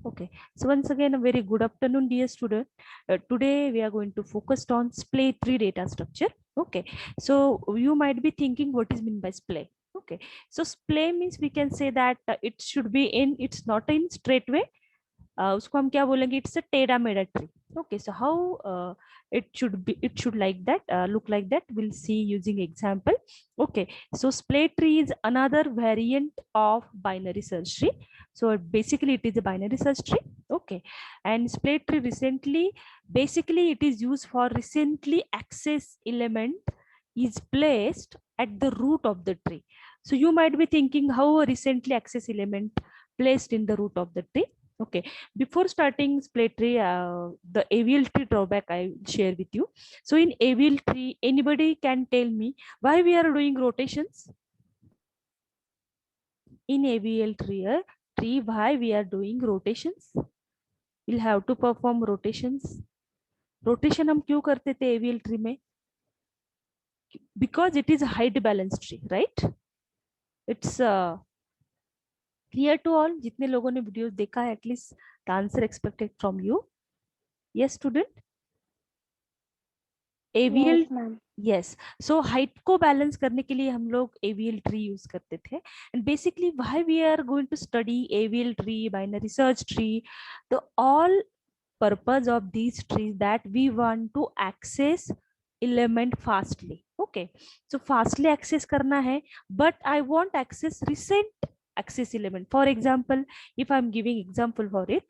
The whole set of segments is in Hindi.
Okay, so once again, a very good afternoon, dear student. Today we are going to focus on splay tree data structure. Okay, so you might be thinking what is meant by splay. Okay, so splay means we can say that it should be in, it's not in straight way. उसको हम क्या बोलेंगे, इट्स अ टेढ़ा मेढ़ा tree. Okay, so how it should like that, look like that, we'll see using example. Okay, so splay tree is another variant of binary search tree. So basically it is a binary search tree. Okay, and splay tree basically it is used for recently accessed element is placed at the root of the tree. So you might be thinking how a recently accessed element placed in the root of the tree. Okay, before starting splay tree, the AVL tree drawback I share with you. So in AVL tree, anybody can tell me why we are doing rotations? In AVL tree, why we are doing rotations? We'll have to perform rotations. Rotation हम क्यों करते थे AVL tree में? Because it is a height balance tree, right? It's clear to all. जितने लोगों ने वीडियोस देखा है, at least the answer expected from you. Yes, student. AVL, Yes, ma'am. Yes, so height को बैलेंस करने के लिए हम लोग एवीएल ट्री यूज करते थे. And basically why we are going to study AVL tree, binary search tree, the all purpose of these trees that we want to access element fastly. Okay, so fastly access करना है, but I want access recent access element. For example, if I'm giving example for it,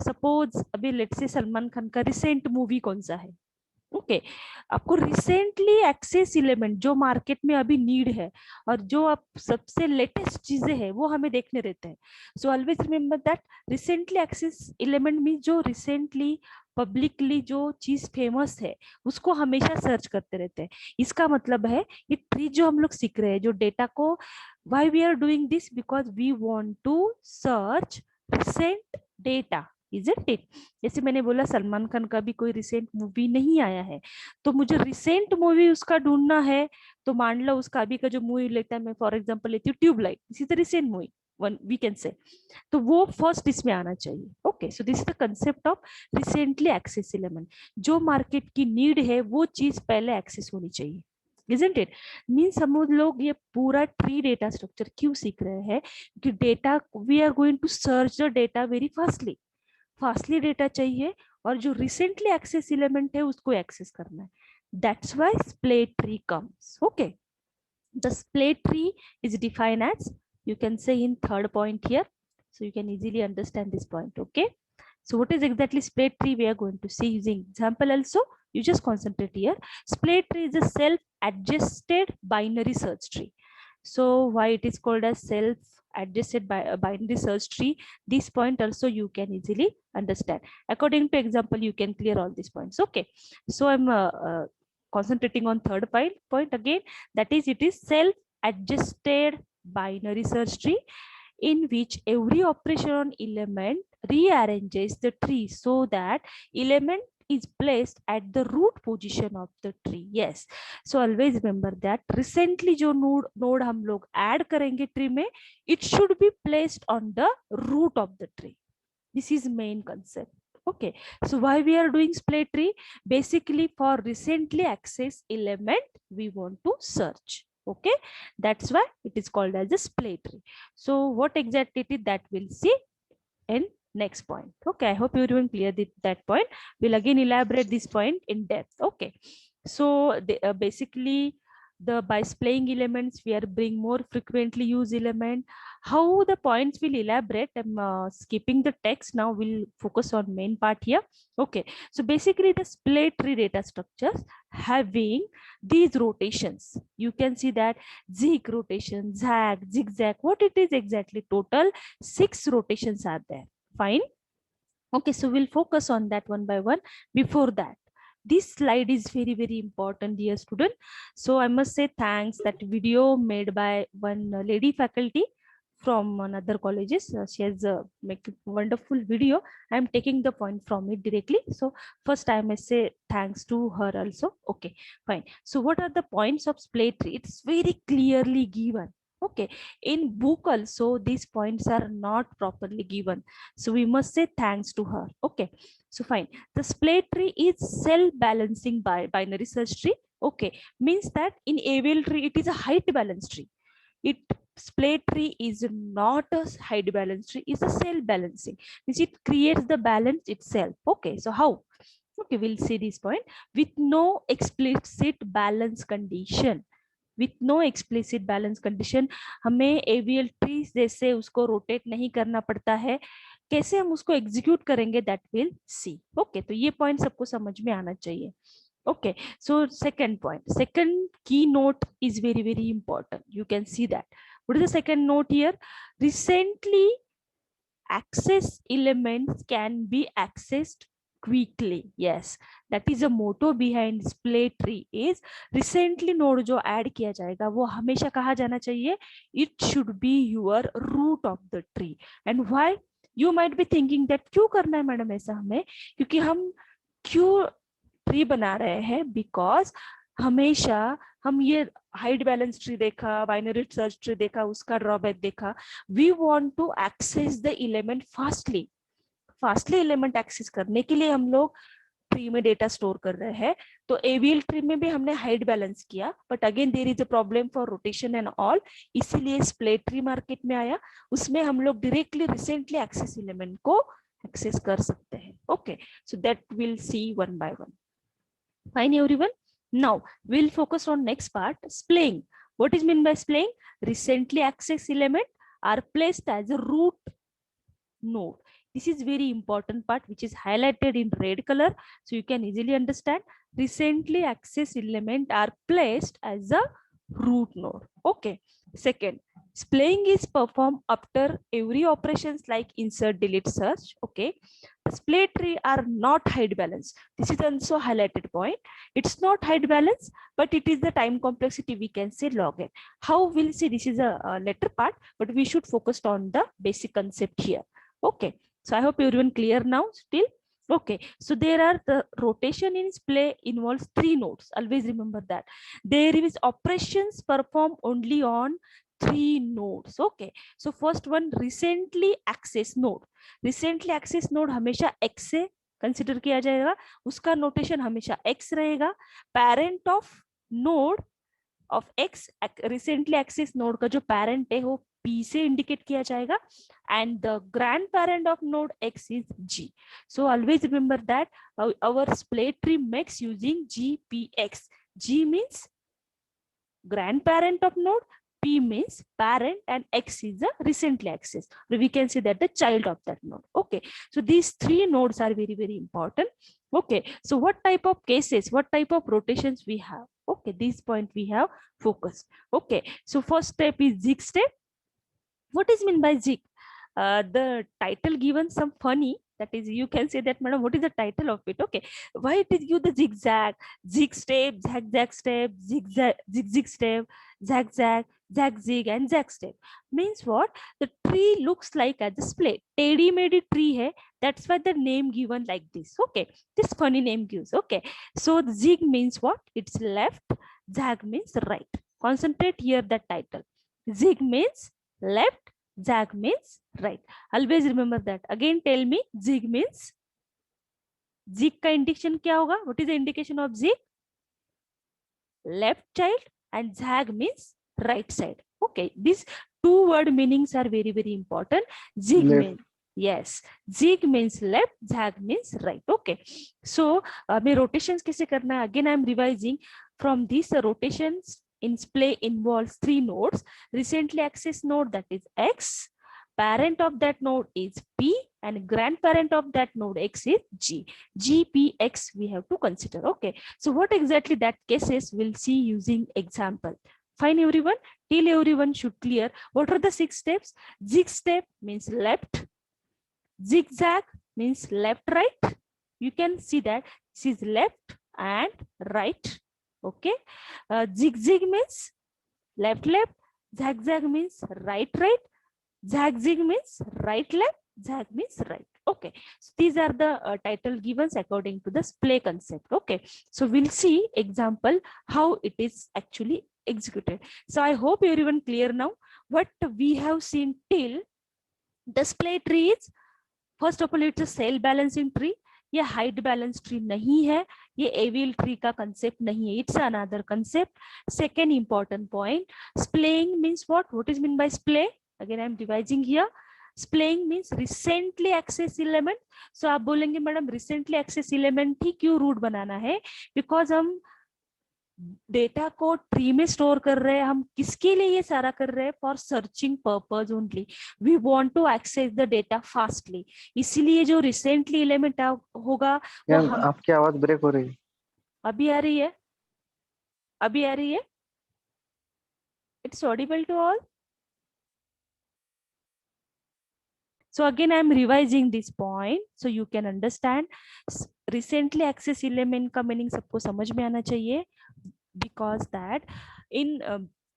suppose अभी let's say सलमान खान का recent movie कौन सा है. ओके, आपको रिसेंटली एक्सेस एलिमेंट जो मार्केट में अभी नीड है और जो आप सबसे लेटेस्ट चीजें हैं वो हमें देखने रहते हैं. So always remember that recently access element mean जो रिसेंटली पब्लिकली जो चीज फेमस है उसको हमेशा सर्च करते रहते हैं. इसका मतलब है ये ट्री जो हम लोग सीख रहे हैं, जो डेटा को, why we are doing this, because we want to search recent data. Isn't it? जैसे मैंने बोला सलमान खान का भी कोई रिसेंट मूवी नहीं आया है, तो मुझे रिसेंट मूवी उसका ढूंढना है. तो मान लो उसका अभी का जो मूवी लेता है, मैं फॉर एग्जांपल लेती हूँ Tubelight, this is the recent movie, one we can say, तो वो फर्स्ट इसमें आना चाहिए. Okay, so this is the concept of recently access element. जो मार्केट की नीड है वो चीज पहले एक्सेस होनी चाहिए. Isn't it? मीन्स हम लोग ये पूरा ट्री डेटा स्ट्रक्चर क्यों सीख रहे हैं कि data, we are going to search the data very fastly data चाहिए और जो रिसेंटली एक्सेस एलिमेंट है उसको एक्सेस करना है. That's why splay tree comes. Okay, the splay tree is defined as, you can say in third point here, so you can easily understand this point. Okay, so what is exactly splay tree we are going to see using example also. You just concentrate here. Splay tree is a self adjusted binary search tree. So why it is called as self adjusted by a binary search tree, this point also you can easily understand. According to example you can clear all these points. Okay, so I'm concentrating on third point again, that is it is self adjusted binary search tree in which every operation on element rearranges the tree so that element is placed at the root position of the tree. Yes, so always remember that recently जो node हम लोग add करेंगे tree में, it should be placed on the root of the tree. This is main concept. Okay, so why we are doing splay tree? Basically for recently accessed element we want to search. Okay, that's why it is called as a splay tree. So what exactly it is, that we'll see in next point. Okay, I hope everyone clear that point. We'll again elaborate this point in depth. Okay, so basically the by splaying elements we are bring more frequently used element. How the points will elaborate, I'm skipping the text now, we'll focus on main part here. Okay, so basically the splay tree data structures having these rotations, you can see that zig rotation, zag, zigzag, what it is exactly, total 6 rotations are there. Fine. Okay, so we'll focus on that one by one. Before that, this slide is very important, dear student. So I must say thanks, that video made by one lady faculty from another colleges. She has make a wonderful video. I'm taking the point from it directly. So first I must say thanks to her also. Okay, fine. So what are the points of splay tree? It's very clearly given. Okay, in book also these points are not properly given, so we must say thanks to her. Okay, so fine. The splay tree is self balancing by binary search tree. Okay, means that in AVL tree it is a height balance tree. It splay tree is not a height balance tree, it's a self balancing, means it creates the balance itself. Okay, so how? Okay, we'll see this point. With no explicit balance condition, with no explicit balance condition, हमें एवीएल ट्री जैसे उसको रोटेट नहीं करना पड़ता है, कैसे हम उसको एग्जीक्यूट करेंगे दैट विल सी। ओके, तो ये पॉइंट सबको समझ में आना चाहिए। Okay, so second point, second key note is very very important. You can see that. What is the second note here? Recently access elements can be accessed quickly. Yes, that is a motto behind display tree is recently node जो ऐड किया जाएगा वो हमेशा कहा जाना चाहिए it should be your root of the tree. And why? You might be thinking that क्यों करना है मैडम ऐसा हमें, क्योंकि हम क्यों ट्री बना रहे हैं, बिकॉज हमेशा हम ये हाइट बैलेंस ट्री देखा, बाइनरी सर्च ट्री देखा, उसका ड्रॉबैक देखा, we want to access the element fastly. Fastly element access करने के लिए हम लोग ट्री में डेटा स्टोर कर रहे हैं। तो एवीएल ट्री में भी हमने हाइट बैलेंस किया, but again there is a problem for rotation and all, इसीलिए स्प्ले ट्री मार्केट में आया। उसमें हम लोग डायरेक्टली रिसेंटली एक्सेस एलिमेंट को एक्सेस कर सकते हैं। Okay, so that will see one by one. Fine everyone. Now we'll focus on next part, splaying. What is meant by splaying? Recently accessed element are placed as a root node. This is very important part which is highlighted in red color, so you can easily understand. Recently accessed element are placed as a root node. Okay. Second, splaying is performed after every operations like insert, delete, search. Okay, splay tree are not height balance. This is also highlighted point. It's not height balance, but it is the time complexity, we can say log n. How we'll see, this is a later part, but we should focus on the basic concept here. Okay, so I hope everyone clear now still. Okay, so there are the rotation in splay involves three nodes. Always remember that there is operations performed only on three nodes. Okay, so first one, recently accessed node. Recently accessed node हमेशा x से कंसिडर किया जाएगा, उसका नोटेशन हमेशा x रहेगा। Parent of node of x, recently access node का जो पैरेंट है वो P से इंडिकेट किया जाएगा, and the grandparent of node X is G. So always remember that our splay tree makes using GPX. G means grandparent of node, P means parent, and X is the recently accessed. We can say that the child of that node. Okay, so these three nodes are very very important. Okay, so what type of cases, what type of rotations we have? Okay, this point we have focused. Okay, so first step is zig step. What is meant by zig? The title given some funny, that is, you can say that madam what is the title of it? Okay, why it is you the zigzag, zig step, zag step, zigzag, zig step, zag zig, and zag step. Means what? The tree looks like a display. Teddy made a tree hai, that's why the name given like this. Okay, this funny name gives. Okay, so the zig means what? It's left, zag means right. Concentrate here the title. Zig means left, zag means right. Always remember that. Again tell me, zig means, zig का indication क्या होगा? What is the indication of zig? Left child, and zag means right side. Okay, these two word meanings are very very important. Zig means, yes, zig means left, zag means right. Okay, so मैं rotations कैसे करना है? Again I am revising from these rotations in splay involves three nodes. Recently accessed node, that is X, parent of that node is P, and grandparent of that node X is G. GPX we have to consider. Okay, so what exactly that cases we'll see using example. Fine everyone, till everyone should clear. What are the 6 steps? Zig step means left, zigzag means left right. You can see that this is left and right. Okay, zigzag means left left, zigzag means right right, zigzag means right left, zag means right. Okay, so these are the title given according to the splay concept. Okay, so we'll see example how it is actually executed. So I hope everyone clear now. what we have seen till display trees, first of all it's a self balancing tree. ये हाइट बैलेंस ट्री नहीं है, ये एवियल ट्री का कंसेप्ट नहीं है, it's another concept. Second important point, splaying means what is mean by splay. Again I am revising here. Splaying means recently access element. So आप बोलेंगे मैडम रिसेंटली एक्सेस एलिमेंट ही क्यों रूट बनाना है? बिकॉज हम डेटा को ट्री में स्टोर कर रहे हैं. हम किसके लिए ये सारा कर रहे हैं? For searching purpose only. We want to access the data fastly. इसीलिए जो रिसेंटली एलिमेंट होगा वो हम. आपकी आवाज ब्रेक हो रही है. अभी आ रही है? अभी आ रही है? It's audible to all? So again, I am revising this point so you can understand. Recently access element का meaning सबको समझ में आना चाहिए. Because that in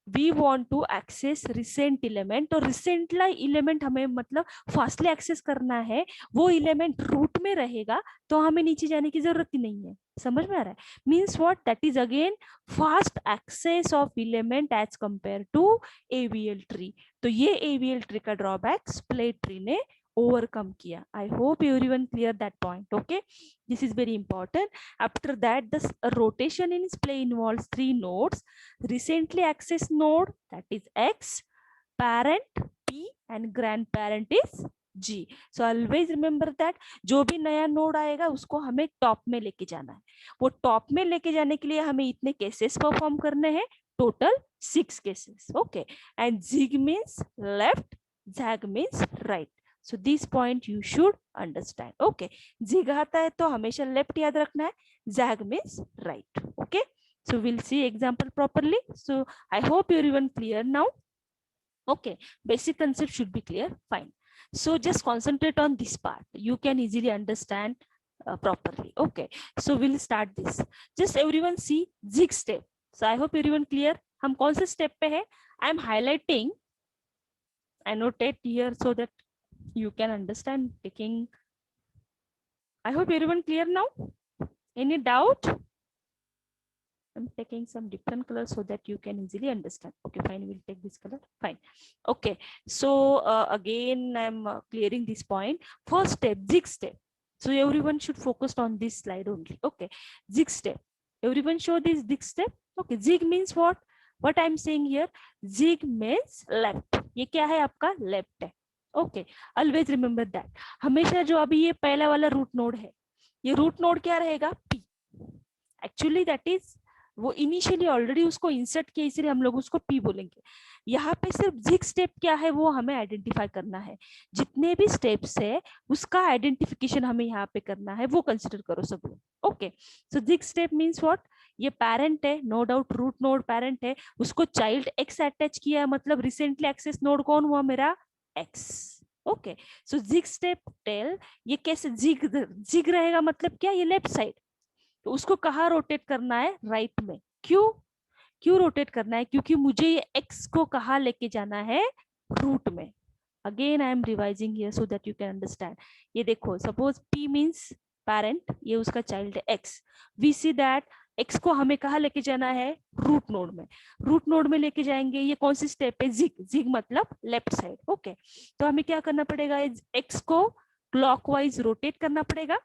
we want to access recent element, और recent element हमें मतलब fastly access करना है. वो element root में रहेगा तो हमें नीचे जाने की जरूरत ही नहीं है. समझ में आ रहा है? Means what? That is again fast access of element as compared to AVL tree. तो ये AVL tree का drawback split tree ने overcome किया. I hope everyone clear that point. Okay, this is very important. After that, the rotation in splay involves 3 nodes. Recently accessed node, that is X, parent P, and grandparent is G. So always remember that जो भी नया नोड आएगा उसको हमें टॉप में लेके जाना है. वो टॉप में लेके जाने के लिए हमें इतने केसेस परफॉर्म करने हैं, total 6 cases. Okay, and zig means left, zag means right. So this point you should understand. Okay, zig आता है तो हमेशा left याद रखना है, zag means right. Okay, so we'll see example properly. So I hope everyone clear now. Okay, basic concept should be clear. Fine. So just concentrate on this part. You can easily understand properly. Okay, so we'll start this. Just everyone see zig step. So I hope everyone clear. हम कौन से step पे है? I am highlighting. Annotate here so that you can understand. Taking. I hope everyone clear now. Any doubt? I'm taking some different colors so that you can easily understand. Okay, fine. We'll take this color. Fine. Okay. So again, I'm clearing this point. First step, zig step. So everyone should focus on this slide only. Okay, zig step. Everyone show this zig step. Okay, zig means what? What I'm saying here, zig means left. ये क्या है आपका? Left है. Okay, always remember that. हमेशा जो अभी ये पहला वाला रूट नोड है, ये रूट नोड क्या रहेगा? P. Actually that is वो इनिशियली ऑलरेडी उसको इंसर्ट किया, इसलिए हम लोग उसको P बोलेंगे. यहाँ पे सिर्फ जिग स्टेप क्या है वो हमें आइडेंटिफाई करना है. जितने भी स्टेप्स है उसका आइडेंटिफिकेशन हमें यहाँ पे करना है, वो कंसिडर करो सब लोग. Okay, so zig step means what? ये पेरेंट है, no doubt root node parent है, उसको चाइल्ड एक्स अटैच किया, मतलब रिसेंटली एक्सेस नोड कौन हुआ? मेरा x. Okay, so zig step tell ये कैसे जिग रहेगा, मतलब क्या? ये लेफ्ट साइड. तो उसको कहाँ रोटेट करना है? राइट में. क्यों रोटेट करना है? क्योंकि मुझे ये एक्स को कहाँ लेके जाना है? रूट में. Again I am revising here so that you can understand. ये देखो, सपोज P मींस पेरेंट, ये उसका चाइल्ड है X. We see that X को हमें कहाँ लेके जाना है? रूट नोड में. रूट नोड में लेके जाएंगे. ये कौन सी स्टेप है? जिग मतलब लेफ्ट साइड. ओके, तो हमें क्या करना पड़ेगा? एक्स को क्लॉकवाइज रोटेट करना पड़ेगा.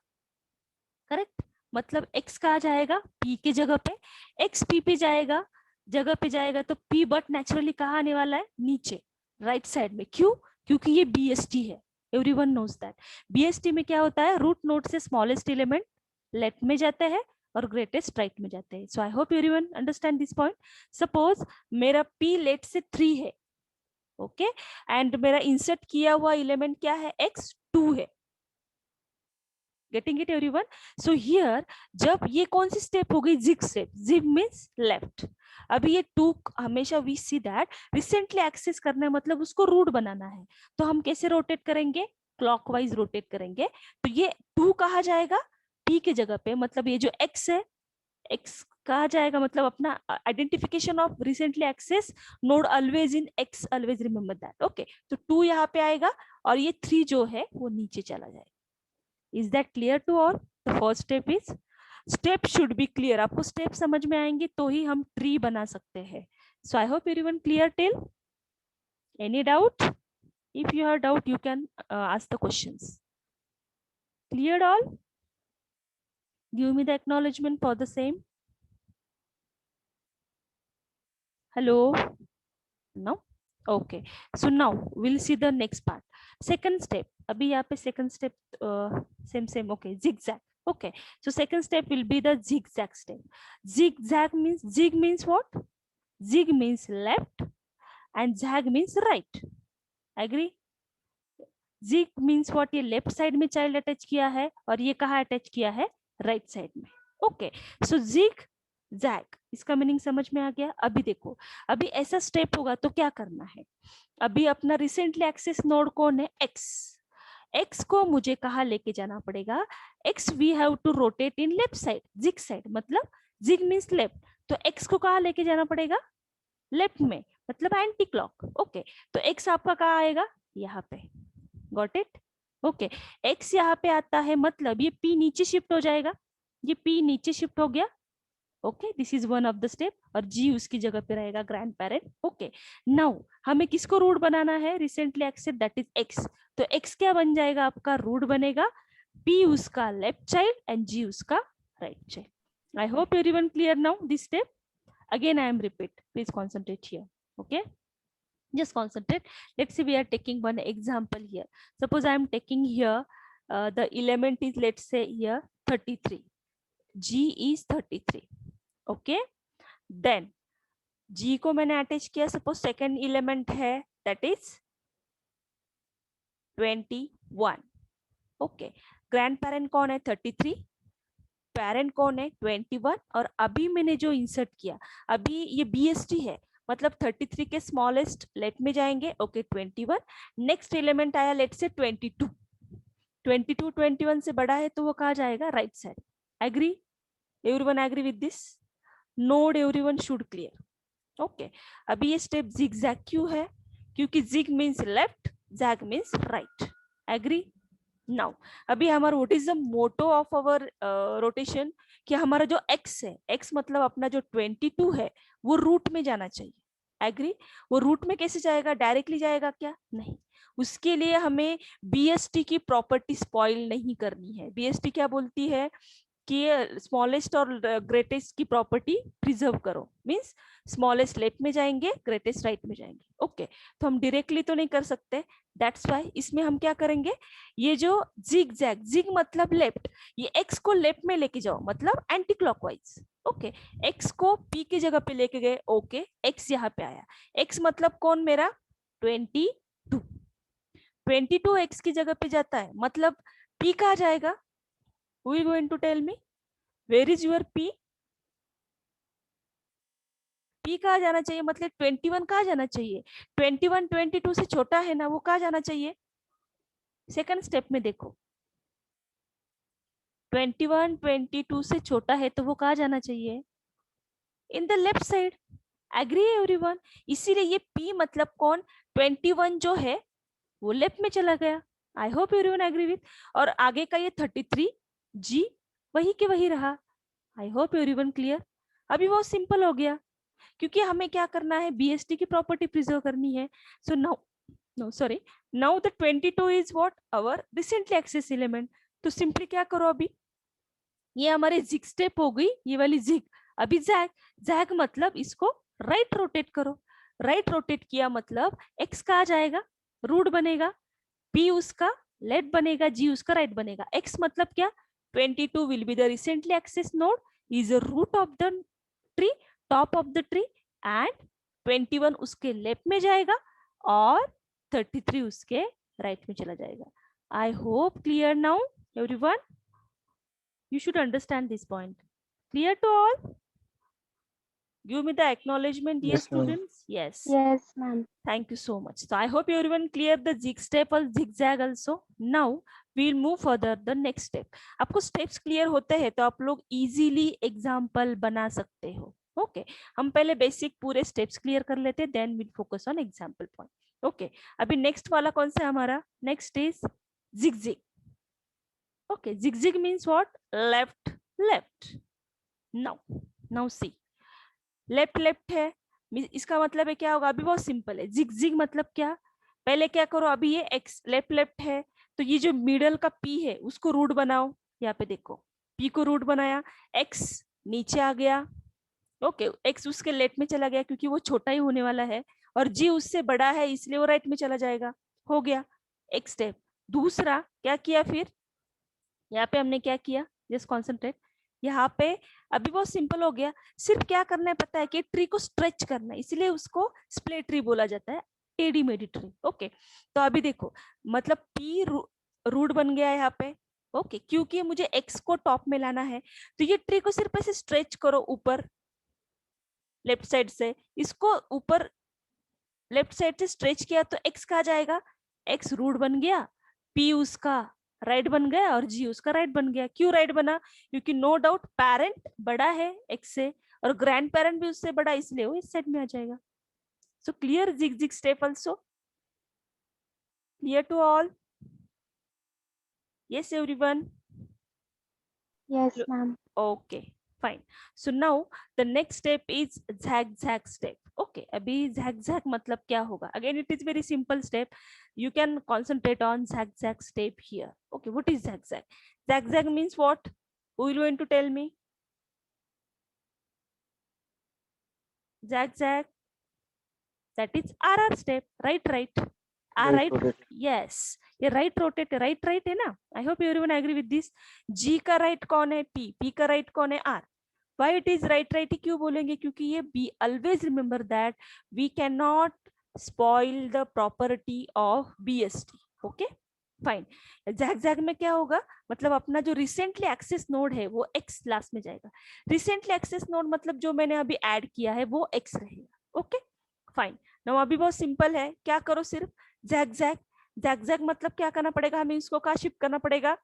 करेक्ट, मतलब x कहाँ जाएगा? p के जगह पे. x p पे जाएगा, जगह पे जाएगा तो p बट नेचुरली कहाँ आने वाला है? नीचे, राइट साइड में. क्यों? क्योंकि ये BST है. Everyone knows that. BST में क्या होता है? रूट नोड से स्मॉलेस्ट एलिमेंट लेफ्ट में जाता है और ग्रेटेस्ट राइट में जाते हैं. So I hope everyone understand this point. Suppose मेरा p लेट से 3 है. ओके, एंड मेरा इंसर्ट किया हुआ एलिमेंट क्या है? x 2 है. Getting it everyone? So here जब ये कौन सी स्टेप हो गई? Zig step. Zig means left. अभी ये 2 हमेशा we see that recently access करना है, मतलब उसको रूट बनाना है. तो हम कैसे रोटेट करेंगे? क्लॉकवाइज रोटेट करेंगे. तो ये 2 कहाँ जाएगा? P के जगह पे. मतलब ये जो x है, x कहाँ जाएगा? मतलब अपना identification of recently access node always in x. Always remember that. Okay, तो 2 यहाँ पे आएगा और ये 3 जो है वो नीचे चला जाएगा. Is that clear to all? The first step is, step should be clear. आपको स्टेप समझ में आएंगे तो ही हम ट्री बना सकते हैं. So I hope everyone clear till Any doubt? If you have doubt, you can ask the questions. Cleared all? Give me the acknowledgement for the same. Hello? No? Okay. So now we'll see the next part. Second step. अभी यहाँ पे second step same. Okay. Zigzag. Okay. So second step will be the zigzag step. Zigzag means, zig means what? Zig means left and zag means right. Agree? Zig means what? ये लेफ्ट साइड में चाइल्ड अटैच किया है और ये कहाँ अटैच किया है? राइट साइड में. ओके. सो जिग जैग, इसका मीनिंग समझ में आ गया. अभी देखो, अभी ऐसा स्टेप होगा तो क्या करना है. अभी अपना रिसेंटली एक्सेस नोड कौन है? एक्स. एक्स को मुझे कहाँ लेके जाना पड़ेगा? X we have to rotate in left side, zig side. मतलब जिग मीन्स लेफ्ट, तो एक्स को कहाँ लेके जाना पड़ेगा? लेफ्ट में, मतलब एंटी क्लॉक. ओके. तो एक्स आपका कहाँ आएगा? यहाँ पे. Got it? ओके. एक्स यहाँ पे आता है, मतलब ये पी नीचे शिफ्ट हो जाएगा. ये पी नीचे शिफ्ट हो गया. Okay, this is one of the step. और जी उसकी जगह पे रहेगा ग्रैंड पेरेंट. ओके. नाउ हमें किसको रूट बनाना है? Recently access, that is X. तो एक्स क्या बन जाएगा आपका? रूट बनेगा. पी उसका लेफ्ट चाइल्ड एंड जी उसका right child. I hope everyone clear now this step. Again, I am repeat. Please concentrate here. Okay. Just concentrate. Let's say we are taking one example here. Suppose I am taking here the element is, let's say here 33. G is 33. Okay. Then G को मैंने अटैच किया. Suppose second element है, that is 21. Okay. Grandparent कौन है? 33. पेरेंट कौन है? 21. और अभी मैंने जो इंसर्ट किया, अभी ये BST है, मतलब 33 के स्मॉलेस्ट लेट में जाएंगे. ओके. 21. नेक्स्ट एलिमेंट आया, लेट से 22. 22 21 से बड़ा है तो वो कहाँ जाएगा? Right side. Agree? Everyone agree with this? Node everyone should clear. Okay. अभी ये स्टेप जिग जैग क्यों है? क्योंकि zig means left, zag means right. Agree? Now अभी हमारा what is the motto of our rotation, कि हमारा जो एक्स है, एक्स मतलब अपना जो 22 है, वो रूट में जाना चाहिए. एग्री? वो रूट में कैसे जाएगा? डायरेक्टली जाएगा क्या? नहीं. उसके लिए हमें BST की प्रॉपर्टी स्पॉइल नहीं करनी है. BST क्या बोलती है कि स्मॉलेस्ट और ग्रेटेस्ट की प्रॉपर्टी प्रिजर्व करो. मींस स्मॉलेस्ट लेफ्ट में जाएंगे, ग्रेटेस्ट राइट में जाएंगे. ओके. तो हम डायरेक्टली तो नहीं कर सकते. दैट्स व्हाई इसमें हम क्या करेंगे, ये जो जिग जैग, जिग मतलब लेफ्ट, ये एक्स को लेफ्ट में लेके जाओ, मतलब एंटी क्लॉकवाइज. ओके. एक्स को पी की जगह पे लेके गए. ओके. एक्स यहाँ पे आया. एक्स मतलब कौन? मेरा 22. 22 एक्स की जगह पे जाता है, मतलब पी कहाँ जाएगा? Who is going to tell me? Where is your P? P कहाँ जाना चाहिए? मतलब 21 कहाँ जाना चाहिए? 21 22 से छोटा है ना, वो कहाँ जाना चाहिए? सेकंड स्टेप में देखो, 21 22 से छोटा है तो वो कहाँ जाना चाहिए? In the left side. Agree everyone? इसीलिए ये P मतलब कौन? 21 जो है वो लेफ्ट में चला गया. I hope everyone agree with. और आगे का ये 33 G वही के वही रहा. आई होप एवरीवन क्लियर. अभी बहुत सिंपल हो गया, क्योंकि हमें क्या करना है? BST की प्रॉपर्टी प्रिजर्व करनी है. So now the 22 is what? Our recently access element. तो सिंपली क्या करो, अभी ये हमारे जिग स्टेप हो गई, ये वाली जिग. अभी जैग, जैग मतलब इसको राइट रोटेट करो. राइट रोटेट किया मतलब एक्स कहाँ जाएगा? रूट बनेगा. पी उसका लेफ्ट बनेगा, जी उसका राइट बनेगा. एक्स मतलब क्या? 22 will be the recently access node, is a root of the tree, top of the tree, and 21 उसके लेफ्ट में जाएगा और 33 उसके राइट में चला जाएगा. आई hope clear now everyone. You should understand this point. Clear to all? Give me the acknowledgement, dear Yes, ma'am. students. Yes. Yes, ma'am. Thank you so much. So I hope everyone clear the zig step or zigzag also. Now we'll move further the next step. आपको steps clear होते हैं तो आप लोग easily example बना सकते हो. Okay. हम पहले basic पूरे steps clear कर लेते हैं, then we'll focus on example point. Okay. अभी next वाला कौन सा है हमारा? Next is zigzag. Okay. Zigzag means what? Left, left. Now see. Left left है इसका मतलब है क्या होगा, अभी बहुत सिंपल है। जिग जिग मतलब क्या, पहले क्या करो, अभी ये एक्स लेफ्ट लेफ्ट है, तो ये जो मिडल का पी है उसको रूट बनाओ। यहाँ पे देखो, पी को रूट बनाया, एक्स नीचे आ गया, ओके, एक्स उसके लेफ्ट में चला गया क्योंकि वो छोटा ही होने वाला है, और जी उससे बड़ा है इसलिए वो राइट में चला जाएगा। हो गया एक स्टेप। दूसरा क्या किया फिर, यहाँ पे हमने क्या किया, जस्ट कॉन्सेंट्रेट यहाँ पे। अभी बहुत सिंपल हो गया, सिर्फ क्या करना है पता है कि ट्री को स्ट्रेच करना है, इसलिए उसको स्प्लिट ट्री बोला जाता है, टेढ़ी मेढ़ी ट्री। ओके, तो अभी देखो, मतलब पी रूट बन गया है यहाँ पे। ओके, क्योंकि मुझे एक्स को टॉप में लाना है, तो ये ट्री को सिर्फ ऐसे स्ट्रेच करो ऊपर लेफ्ट साइड से, इसको ऊपर लेफ्ट साइड से स्ट्रेच किया तो एक्स कहा जाएगा, एक्स रूट बन गया, पी उसका राइट बन गया और जी उसका राइट बन गया। क्यों राइट बना, क्योंकि नो डाउट पेरेंट बड़ा है एक्स से और ग्रैंड पेरेंट भी उससे बड़ा, इसलिए वो इस साइड में आ जाएगा। So clear zig zig step also, clear to all? yes everyone? Yes, ma'am. Okay, fine. So now the next step is zigzag step. Okay, अभी zigzag मतलब क्या होगा? Again, it is very simple step. You can concentrate on zigzag step here. Okay, what is zigzag? Zigzag means what? Who will going to tell me? Zigzag. That is RR step. Right, right. R Right right. rotate. Yes. ये right rotate right right है ना? I hope everyone agree with this. G का right कौन है? P. P का right कौन है? R. Why it is right right क्यों बोलेंगे? क्योंकि ये be always remember that we cannot spoil the property of BST. Okay? Fine. Zag में क्या होगा, मतलब अपना जो रिसेंटली एक्सेस नोड है वो एक्स लास्ट में जाएगा। रिसेंटली एक्सेस नोड मतलब जो मैंने अभी ऐड किया है वो एक्स रहेगा। Okay fine. नाउ अभी बहुत सिंपल है, क्या करो सिर्फ जैग जैग मतलब क्या करना पड़ेगा, हमें इसको कहाँ शिफ्ट करना पड़ेगा,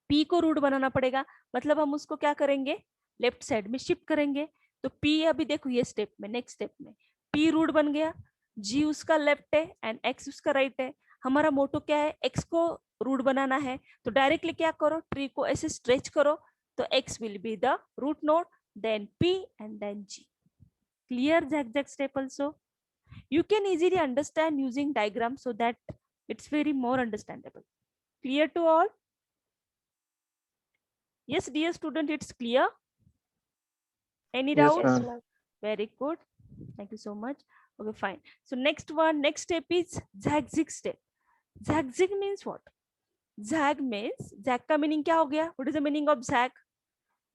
पी को रूट बनाना पड़ेगा, मतलब हम उसको क्या करेंगे, लेफ्ट साइड में शिफ्ट करेंगे। तो पी अभी देखो ये स्टेप में, नेक्स्ट स्टेप में पी रूट बन गया, जी उसका लेफ्ट है एंड एक्स उसका राइट है। हमारा मोटो क्या है, एक्स को रूट बनाना है, तो डायरेक्टली क्या करो, ट्री को ऐसे स्ट्रेच करो, तो X will be the root node, then P and then G. Clear zigzag step also? You can easily understand using diagram so that it's very more understandable. Clear to all? Yes, dear student, it's clear. Any Yes, doubt? Yes, ma'am. ma'am. Very good. Thank you so much. Okay, fine. So next one, next step is zigzag step. Zigzag means what? Zag means, zag का meaning क्या हो गया? What is the meaning of zag?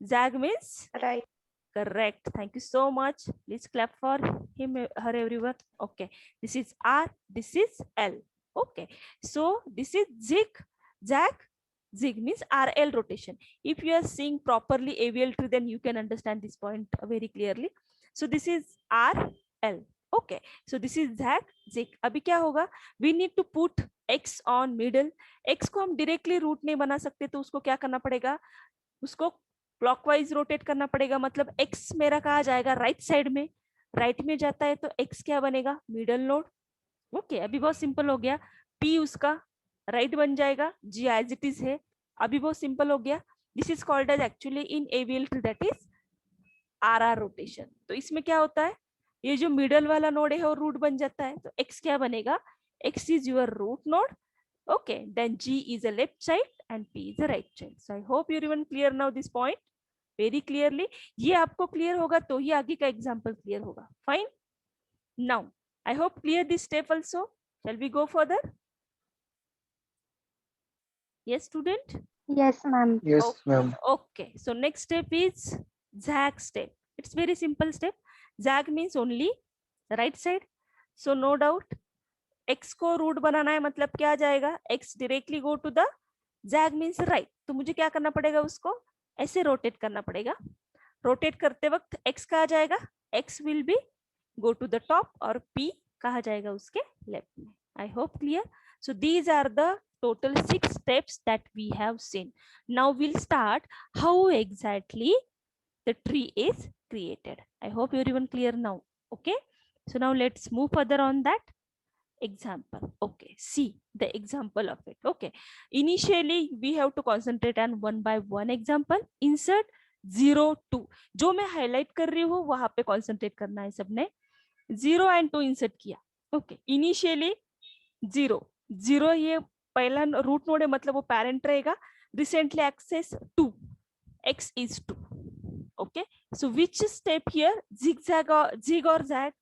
Zag means Right. correct. Thank you so much. Please clap for him, her, everyone. Okay. This is R. This is L. Okay. So this is zig, zag. Zig means RL rotation. If you are seeing properly AVL tree, then you can understand this point very clearly. So this is RL. Okay. So this is zag, zig. अभी क्या होगा? We need to put X on middle. X को हम directly root नहीं बना सकते, तो उसको क्या करना पड़ेगा? उसको क्लॉकवाइज रोटेट करना पड़ेगा, मतलब एक्स मेरा कहा जाएगा राइट साइड में, राइट में जाता है तो एक्स क्या बनेगा, मिडल नोड। ओके, अभी बहुत सिंपल हो गया, पी उसका राइट बन जाएगा, जी एज इट इज है, अभी बहुत सिंपल हो गया। This is called as actually in AVL tree that is R rotation. तो इसमें क्या होता है, ये जो मिडल वाला नोड है और रूट बन जाता है, तो एक्स क्या बनेगा, X is your root node. Okay, then G is a left side and P is a right side. So I hope you're even clear now this point very clearly. ये आपको clear होगा तो ही आगे का example clear होगा. Fine. Now I hope clear this step also. Shall we go further? Yes, student. Yes, ma'am. Yes, Okay. ma'am. Okay. So next step is zag step. It's very simple step. Zag means only right side. So no doubt x को रूट बनाना है, मतलब क्या आ जाएगा, x directly go to the zag means right, तो मुझे क्या करना पड़ेगा, उसको ऐसे रोटेट करना पड़ेगा। रोटेट करते वक्त x कहा जाएगा, x will be go to the top और p कहा जाएगा उसके लेफ्ट में। I hope clear. So these are the total 6 steps that we have seen. Now we'll start how exactly the tree is created. I hope everyone clear now. Okay, so now let's move further on that example. Okay, see the example of it. Okay, initially we have to concentrate on one by one example. Insert 0 2, जो मैं हाईलाइट कर रही हूँ वहां पे कॉन्सेंट्रेट करना है सबने। 0 एंड 2 इंसर्ट किया. ओके, इनिशियली 0 0 ये पहला रूट नोड है, मतलब वो पेरेंट रहेगा. Recently access 2, x is 2. Okay, so which step here? Zigzag or zig or zag?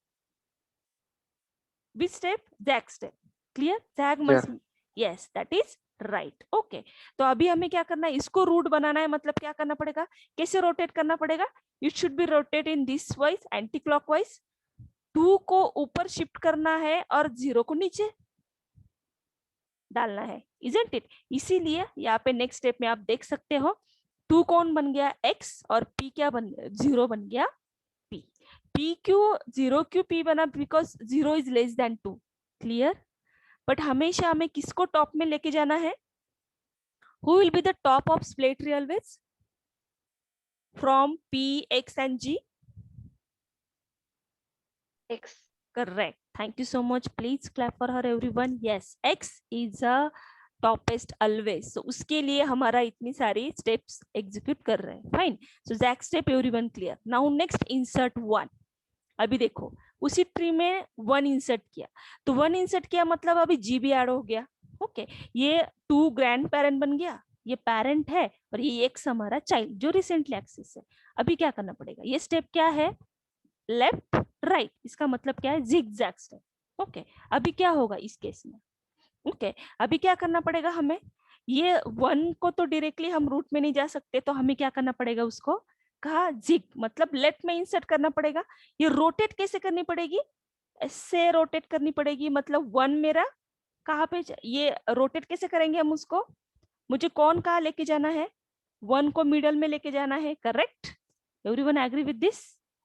Which step? Zag step. Clear? Zag must. Yes, that is right. Okay, तो अभी हमें क्या करना है, इसको रूट बनाना है. मतलब क्या करना पड़ेगा, कैसे रोटेट करना पड़ेगा? It should be rotate in this wise, anti clockwise. 2 को ऊपर शिफ्ट करना है और 0 को नीचे डालना है, isn't it? इसीलिए यहाँ पे नेक्स्ट स्टेप में आप देख सकते हो 2 कौन बन गया x और p क्या बन गया, 0 बन गया p. p क्यों 0 क्यों p बना? Because 0 is less than 2. Clear? But हमेशा हमें किसको टॉप में लेके जाना है? Who will be the top of split tree always? From p, x and g? X. Correct. Thank you so much. Please clap for her, everyone. Yes, x is a topest always. So उसके लिए हमारा इतनी सारी स्टेप्स एग्जीक्यूट कर रहे हैं. Fine. So jack step everyone clear. Now next insert 1. अभी देखो उसी ट्री में 1 इंसर्ट किया, तो 1 इंसर्ट किया मतलब अभी जी भी ऐड हो गया. ओके, ये 2 ग्रैंड पेरेंट बन गया, ये पेरेंट है और ये एक्स हमारा चाइल्ड जो रिसेंटली एक्सेस है. अभी क्या करना पड़ेगा? ये स्टेप क्या है? Left right. इसका मतलब क्या है? Zigzag step. ओके, अभी क्या होगा इस केस में? ओके, अभी क्या करना पड़ेगा हमें? ये 1 को तो डायरेक्टली हम रूट में नहीं जा सकते, तो हमें क्या करना पड़ेगा? उसको कहा जिग, मतलब लेफ्ट में इंसर्ट करना पड़ेगा. ये रोटेट कैसे करनी पड़ेगी? ऐसे रोटेट करनी पड़ेगी. मतलब 1 मेरा कहाँ पे, ये रोटेट कैसे करेंगे हम उसको? मुझे कौन कहाँ लेके जाना है? 1 को मिडल में लेके जाना है. Correct? Everyone agree with this?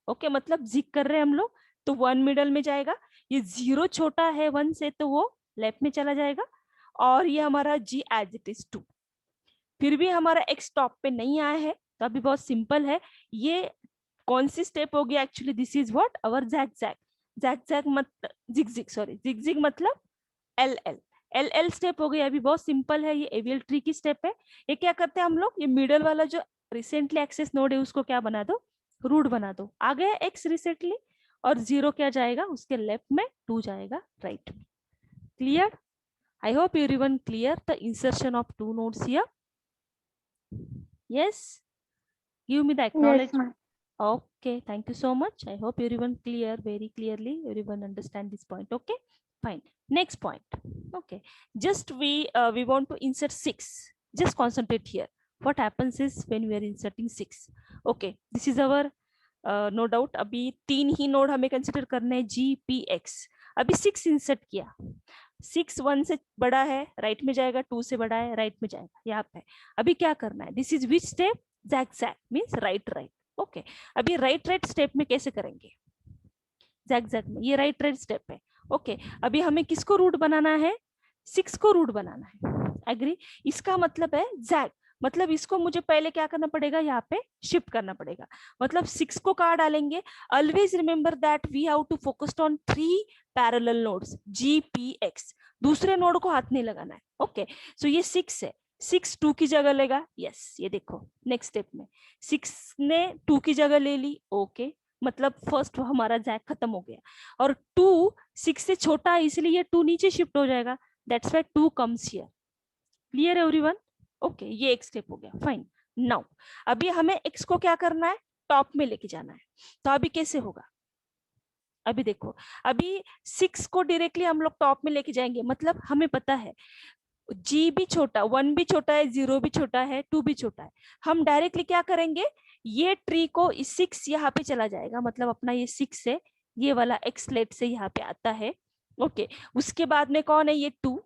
Okay, मतलब जिग कर रहे हैं हम लोग, तो 1 मिडल में जाएगा. ये 0 छोटा है 1 से, तो वो लेफ्ट में चला जाएगा. और ये हमारा g एज इट इज 2. फिर भी हमारा x टॉप पे नहीं आया है, तो अभी बहुत सिंपल है. ये कौन सी स्टेप हो गया? Actually this is what our zag zag. Zag zag मतलब zig zig, sorry zig zig मतलब L L. L L step हो गया. अभी बहुत सिंपल है, ये एवीएल ट्री की स्टेप है. ये क्या करते हैं हम लोग? ये मिडल वाला जो रिसेंटली एक्सेस नोड है उसको क्या बना दो? रूट बना दो. आ गया x रिसेंटली, और 0 क्या जाएगा उसके लेफ्ट में, 2 जाएगा राइट में. Clear? I hope everyone clear the insertion of 2 nodes here. Yes? Give me the acknowledgement. Yes, Okay, thank you so much. I hope everyone clear very clearly. Everyone understand this point. Okay, fine. Next point. Okay, just we want to insert 6. Just concentrate here. What happens is when we are inserting 6. Okay, this is our no doubt. अभी 3 ही नोड हमें कंसिडर करने हैं, G, P, X. अभी 6 इंसर्ट किया. 6 1 से बड़ा है, राइट में जाएगा. 2 से बड़ा है, राइट में जाएगा. यहाँ पे अभी क्या करना है? This is which step? Zag zag means right right. Okay, अभी राइट राइट स्टेप में कैसे करेंगे? जैग जैग में ये राइट राइट स्टेप है. ओके, अभी हमें किसको रूट बनाना है? 6 को रूट बनाना है. एग्री? इसका मतलब है जैग, मतलब इसको मुझे पहले क्या करना पड़ेगा? यहाँ पे शिफ्ट करना पड़ेगा. मतलब 6 को कहाँ डालेंगे? Always remember that we have to focused on 3 parallel nodes G, P, X. दूसरे नोड को हाथ नहीं लगाना है. ओके, सो ये 6 है. 6 2 की जगह लेगा. यस, ये देखो नेक्स्ट स्टेप में 6 ने 2 की जगह ले ली. ओके, मतलब फर्स्ट हमारा जैग खत्म हो गया. और 2 6 से छोटा है, इसलिए 2 नीचे शिफ्ट हो जाएगा. That's why 2 comes here. Clear everyone? Okay, ये एक स्टेप हो गया. फाइन. नाउ अभी हमें x को क्या करना है? टॉप में लेके जाना है. तो अभी कैसे होगा? अभी देखो, अभी 6 को डायरेक्टली हम लोग टॉप में लेके जाएंगे. मतलब हमें पता है g भी छोटा, 1 भी छोटा है, 0 भी छोटा है, 2 भी छोटा है. हम डायरेक्टली क्या करेंगे? ये ट्री को 6 यहाँ पे चला जाएगा. मतलब अपना ये 6 है, ये वाला x लेट से यहाँ पे आता है. ओके, उसके बाद में कौन है? ये 2.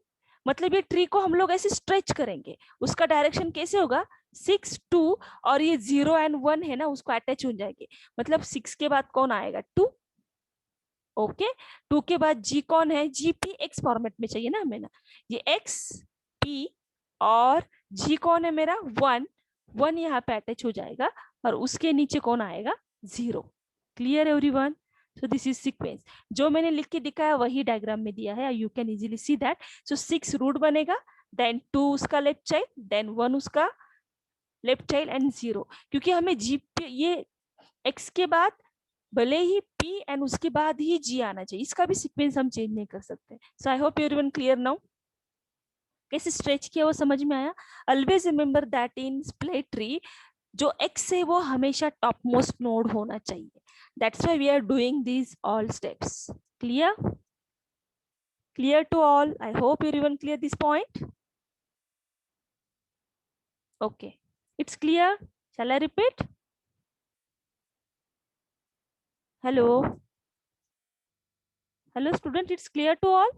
मतलब ये ट्री को हम लोग ऐसे स्ट्रेच करेंगे. उसका डायरेक्शन कैसे होगा? 6 2, और ये 0 एंड 1 है ना, उसको अटैच हो जाएंगे. मतलब 6 के बाद कौन आएगा? 2. ओके, 2 के बाद G कौन है? GPX फॉर्मेट में चाहिए ना हमें ना. ये X P और G कौन है मेरा? 1. 1 यहाँ पे अटैच हो जाएगा, और उसके नीचे कौन आएगा? 0. Clear everyone? So this is sequence. जो मैंने लिख के दिखाया वही डायग्राम में दिया है. You can easily see that. So 6 root बनेगा, देन 2 उसका लेफ्ट चाइल्ड, देन 1 उसका लेफ्ट चाइल्ड एंड 0. क्योंकि हमें G पे ये X के बाद भले ही P एंड उसके बाद ही G आना चाहिए, इसका भी सीक्वेंस हम चेंज नहीं कर सकते. So I hope everyone clear now. कैसे स्ट्रेच किया वो समझ में आया. Always remember that in split tree जो x है वो हमेशा टॉप मोस्ट नोड होना चाहिए. That's why we are doing this all steps. Clear? Clear to all? I hope everyone clear this point. Okay, it's clear. Shall I repeat? Hello student, it's clear to all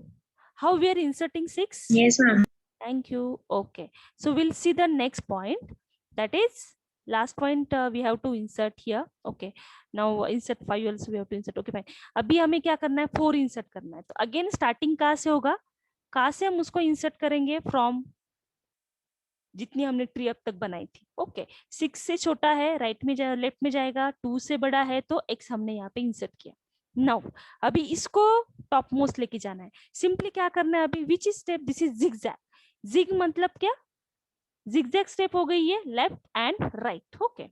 how we are inserting 6? Yes, ma'am. Thank you. Okay, so we'll see the next point, that is last point. We have to insert here. Okay, now insert 5 also we have to insert. Okay fine. अभी हमें क्या करना है, 4 insert करना है. तो again starting कहाँ से होगा, कहाँ से हम उसको insert करेंगे, from जितनी हमने ट्री अब तक बनाई थी. ओके, 6 से छोटा है राइट में जाए, लेफ्ट में जाएगा. 2 से बड़ा है तो x हमने यहाँ पे इंसर्ट किया. नाउ अभी इसको टॉप मोस्ट लेके जाना है. सिंपली क्या करना है अभी, which step, this is zigzag. Zig मतलब क्या, जिगजैग स्टेप हो गई है लेफ्ट एंड राइट. ओके,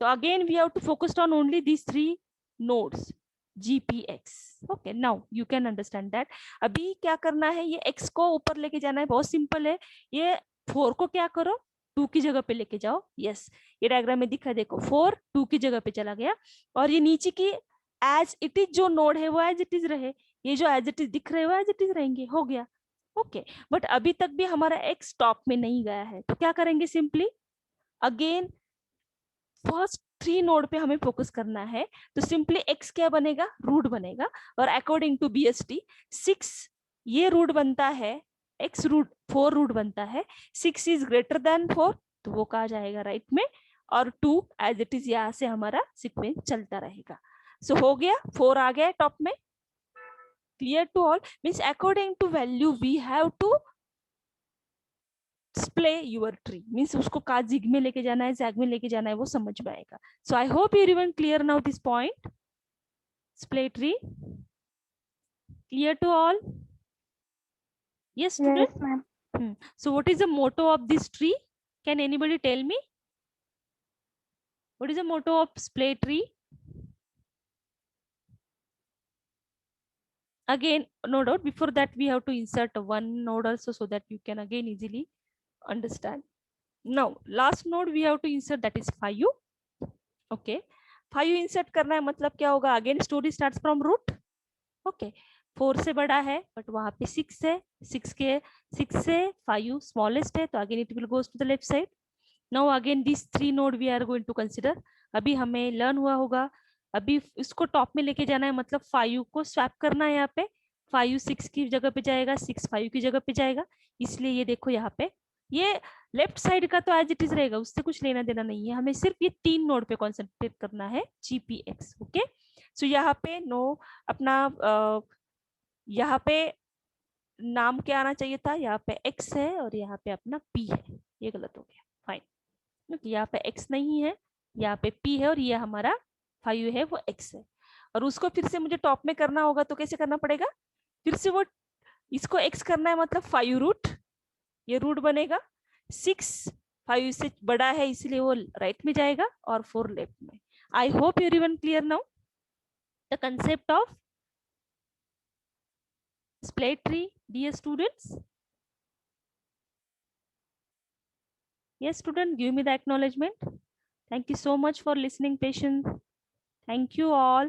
तो again we have to focused on only these 3 nodes GPX. Okay, now you can understand that. अभी क्या करना है, ये x को ऊपर लेके जाना है. बहुत सिंपल है. ये 4 को क्या करो, 2 की जगह पे लेके जाओ. यस, ये डायग्राम में दिखा, देखो 4 2 की जगह पे चला गया. और ये नीचे की एज इट इज जो नोड है वो एज इट इज रहे, ये जो एज इट इज दिख रहे हैं वो एज इट इज रहेंगे. हो गया. ओके, बट अभी तक भी हमारा x टॉप में नहीं गया है, तो क्या करेंगे, सिंपली अगेन फर्स्ट 3 नोड पे हमें फोकस करना है. तो सिंपली x क्या बनेगा, रूट बनेगा. और अकॉर्डिंग टू BST 6 ये रूट बनता है, x रूट 4 रूट बनता है. 6 इज ग्रेटर देन 4, तो वो कहा जाएगा राइट में. और 2 एज इट इज यहाँ से हमारा सीक्वेंस चलता रहेगा. सो हो गया, 4 आ गया टॉप में. Clear to all? Means according to value we have to display your tree. Means उसको का जिग में लेके जाना है, जैग में लेके जाना है, वो समझ में आएगा. So I hope everyone clear now this point. Display tree clear to all? Yes student? Yes, ma'am. So what is the motto of this tree? Can anybody tell me? What is the motto of display tree? Again, no doubt, before that we have to insert one node also, so that you can again easily understand. Now last node we have to insert, that is 5. Okay, 5 insert करना है, मतलब क्या होगा, again story starts from root. Okay, 4 से बड़ा है बट वहां पे 6 है. 6 से 5 स्मॉलेस्ट है, तो again it will goes to the left side. Now again this 3 node we are going to consider. अभी हमें लर्न हुआ होगा, अभी इसको टॉप में लेके जाना है, मतलब 5 को स्वैप करना है. यहाँ पे 5 6 की जगह पे जाएगा, 6 5 की जगह पे जाएगा. इसलिए ये देखो यहाँ पे ये लेफ्ट साइड का तो एज इट इज रहेगा, उससे कुछ लेना देना नहीं है. हमें सिर्फ ये 3 नोड पे कॉन्सेंट्रेट करना है, GPX. ओके, सो यहाँ पे नो अपना यहाँ पे नाम क्या आना चाहिए था, यहाँ पे x है और यहाँ पे अपना p है, ये गलत हो गया. फाइन, क्योंकि यहाँ पे x नहीं है, यहाँ पे p है, और ये हमारा 5 है वो x है. और उसको फिर से मुझे टॉप में करना होगा, तो कैसे करना पड़ेगा, फिर से वो इसको x करना है, मतलब 5 रूट, ये रूट बनेगा. 6 5 से बड़ा है इसलिए वो राइट में जाएगा और 4 लेफ्ट में. I hope everyone clear now the concept of display tree, dear students. Yes student, give me the acknowledgement. Thank you so much for listening patient. Thank you all.